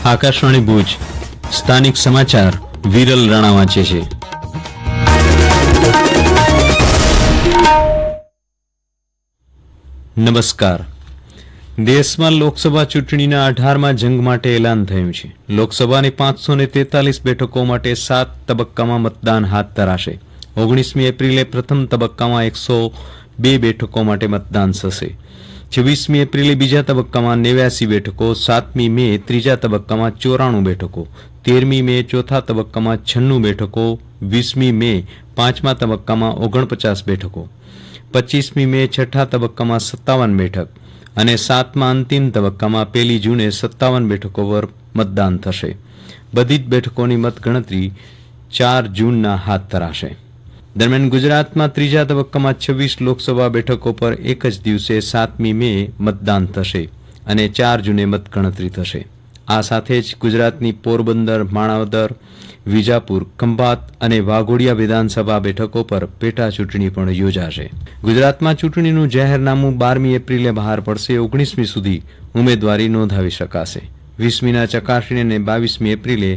આકાશવાણી ભુજ સ્થાનિક સમાચાર વિરલ રાણા વાંચે છે. નમસ્કાર. દેશમાં લોકસભા ચૂંટણીના 18મા જંગ માટે એલાન થયું છે. લોકસભાની 543 બેઠકો માટે 7 તબક્કામાં મતદાન હાથ ધરાશે. 19મી એપ્રિલે પ્રથમ તબક્કામાં 102 બેઠકો માટે મતદાન થશે. 26મી એપ્રિલે બીજા તબક્કામાં 89 બેઠકો, 7મી મે ત્રીજા તબક્કામાં 94 બેઠકો, 13મી મે ચોથા તબક્કામાં 96 બેઠકો, 20મી મે પાંચમા તબક્કામાં 49 બેઠકો, 25મી મે છઠ્ઠા તબક્કામાં 57 બેઠક અને 7મા અંતિમ તબક્કામાં 1 જૂને 57 બેઠકો પર મતદાન થશે. બધી જ બેઠકોની મતગણતરી 4 જૂનના હાથ ધરાશે. દરમિયાન ગુજરાતમાં ત્રીજા તબક્કામાં 26 લોકસભા બેઠકો પર એક જ દિવસે 7મી મે મતદાન થશે અને 4 જૂને મતગણતરી થશે. આ સાથે જ ગુજરાતની પોરબંદર, માણાવદર, વિજાપુર, ખંભાત અને વાઘોડિયા વિધાનસભા બેઠકો પર પેટા ચૂંટણી પણ યોજાશે. ગુજરાતમાં ચૂંટણીનું જાહેરનામું 12મી એપ્રિલે બહાર પડશે. 19મી સુધી ઉમેદવારી નોંધાવી શકાશે. 20મીના ચકાસણી અને 22મી એપ્રિલે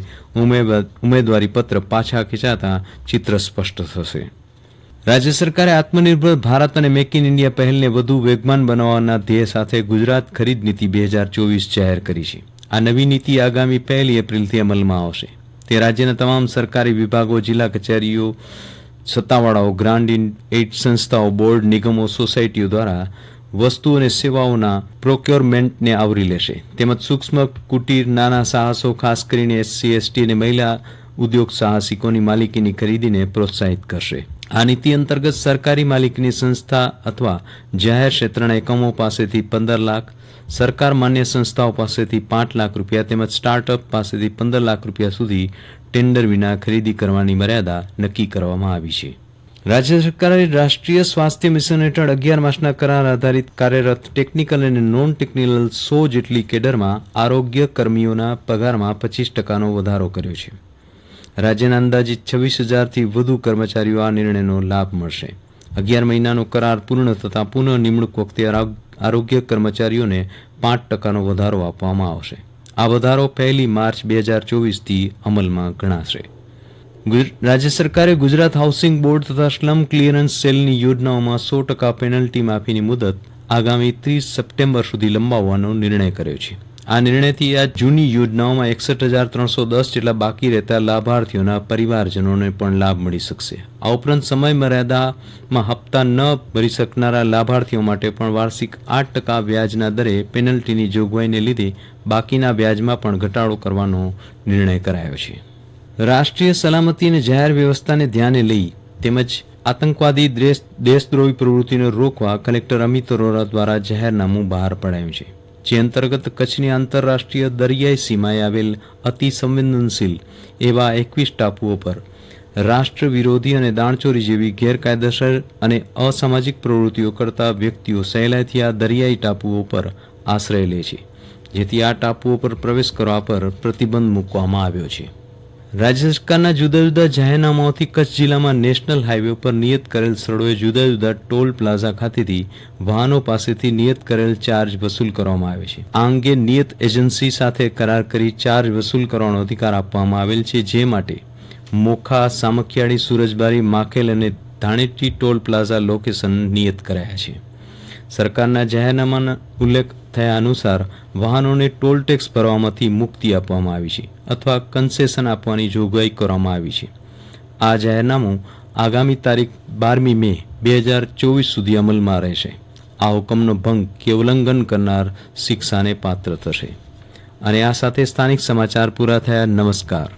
ઉમેદવારી પત્ર પાછા ખેંચાતા ચિત્ર સ્પષ્ટ થશે. રાજ્ય સરકારે આત્મનિર્ભર ભારત અને મેક ઇન ઇન્ડિયા પહેલને વધુ વેગવાન બનાવવાના ધ્યેય સાથે ગુજરાત ખરીદ નીતિ 2024 જાહેર કરી છે. આ નવી નીતિ આગામી 1 એપ્રિલથી અમલમાં આવશે. તે રાજ્યના તમામ સરકારી વિભાગો, જિલ્લા કચેરીઓ, સત્તાવાળાઓ, ગ્રાન્ટ એઇડ સંસ્થાઓ, બોર્ડ, નિગમો, સોસાયટીઓ દ્વારા વસ્તુ અને સેવાઓના પ્રોક્યોરમેન્ટને આવરી લેશે. તેમજ સૂક્ષ્મ, કુટીર, નાના સાહસો, ખાસ કરીને એસસી, એસટી અને મહિલા ઉદ્યોગ સાહસિકોની માલિકીની ખરીદીને પ્રોત્સાહિત કરશે. આ નીતિ અંતર્ગત સરકારી માલિકીની સંસ્થા અથવા જાહેર ક્ષેત્રના એકમો પાસેથી 15 લાખ, સરકાર માન્ય સંસ્થાઓ પાસેથી 5 લાખ રૂપિયા તેમજ સ્ટાર્ટઅપ પાસેથી 15 લાખ રૂપિયા સુધી ટેન્ડર વિના ખરીદી કરવાની મર્યાદા નક્કી કરવામાં આવી છે. રાજ્ય સરકારે રાષ્ટ્રીય સ્વાસ્થ્ય મિશન હેઠળ 11 માસના કરાર આધારિત કાર્યરત ટેકનિકલ અને નોન ટેકનિકલ 100 જેટલી કેડરમાં આરોગ્ય કર્મીઓના પગારમાં 25% વધારો કર્યો છે. રાજ્યના અંદાજિત 26,000થી વધુ કર્મચારીઓ આ નિર્ણયનો લાભ મળશે. 11 મહિનાનો કરાર પૂર્ણ થતાં પુનઃ નિમણૂક વખતે આરોગ્ય કર્મચારીઓને 5% વધારો આપવામાં આવશે. આ વધારો 1 માર્ચ 2024થી અમલમાં ગણાશે. રાજ્ય સરકારે ગુજરાત હાઉસિંગ બોર્ડ તથા સ્લમ ક્લિયરન્સ સેલની યોજનાઓમાં 100% પેનલ્ટી માફીની મુદત આગામી 30 સપ્ટેમ્બર સુધી લંબાવવાનો નિર્ણય કર્યો છે. આ નિર્ણયથી આ જૂની યોજનાઓમાં 61,310 જેટલા બાકી રહેતા લાભાર્થીઓના પરિવારજનોને પણ લાભ મળી શકશે. આ ઉપરાંત સમય મર્યાદામાં હપ્તા ન ભરી શકનારા લાભાર્થીઓ માટે પણ વાર્ષિક 8% વ્યાજના દરે પેનલ્ટીની જોગવાઈને લીધે બાકીના વ્યાજમાં પણ ઘટાડો કરવાનો નિર્ણય કરાયો છે. રાષ્ટ્રીય સલામતી અને જાહેર વ્યવસ્થાને ધ્યાને લઈ તેમજ આતંકવાદી દેશદ્રોહી પ્રવૃત્તિને રોકવા કલેક્ટર અમિત અરોરા દ્વારા જાહેરનામું બહાર પડાયું છે. જે અંતર્ગત કચ્છની આંતરરાષ્ટ્રીય દરિયાઈ સીમાએ આવેલ અતિ સંવેદનશીલ એવા 21 ટાપુઓ પર રાષ્ટ્ર વિરોધી અને દાણચોરી જેવી ગેરકાયદેસર અને અસામાજિક પ્રવૃત્તિઓ કરતા વ્યક્તિઓ સહેલાઈથી આ દરિયાઈ ટાપુઓ પર આશ્રય લે છે, જેથી આ ટાપુઓ પર પ્રવેશ કરવા પર પ્રતિબંધ મૂકવામાં આવ્યો છે. રાજ્ય સરકારના જુદા જુદા જાહેરનામાઓથી કચ્છ જિલ્લામાં નેશનલ હાઈવે પર નિયત કરેલ સ્થળોએ જુદા જુદા ટોલ પ્લાઝા ખાતેથી વાહનો પાસેથી નિયત કરેલ ચાર્જ વસૂલ કરવામાં આવે છે. આ અંગે નિયત એજન્સી સાથે કરાર કરી ચાર્જ વસૂલ કરવાનો અધિકાર આપવામાં આવેલ છે. જે માટે મોખા, સામખિયાળી, સુરજબારી, માખેલ અને ધાણેટી ટોલ પ્લાઝા લોકેશન નિયત કરાયા છે. સરકારના જાહેરનામાના ઉલ્લેખ થયા અનુસાર વાહનોને ટોલ ટેક્સ ભરવામાંથી મુક્તિ આપવામાં આવી છે અથવા કન્સેશન આપવાની જોગવાઈ કરવામાં આવી છે. આ જાહેરનામું આગામી તારીખ 12મી મે 2024 સુધી અમલમાં રહેશે. આ હુકમનો ભંગ કે ઉલ્લંઘન કરનાર શિક્ષાને પાત્ર થશે. અને આ સાથે સ્થાનિક સમાચાર પૂરા થયા. નમસ્કાર.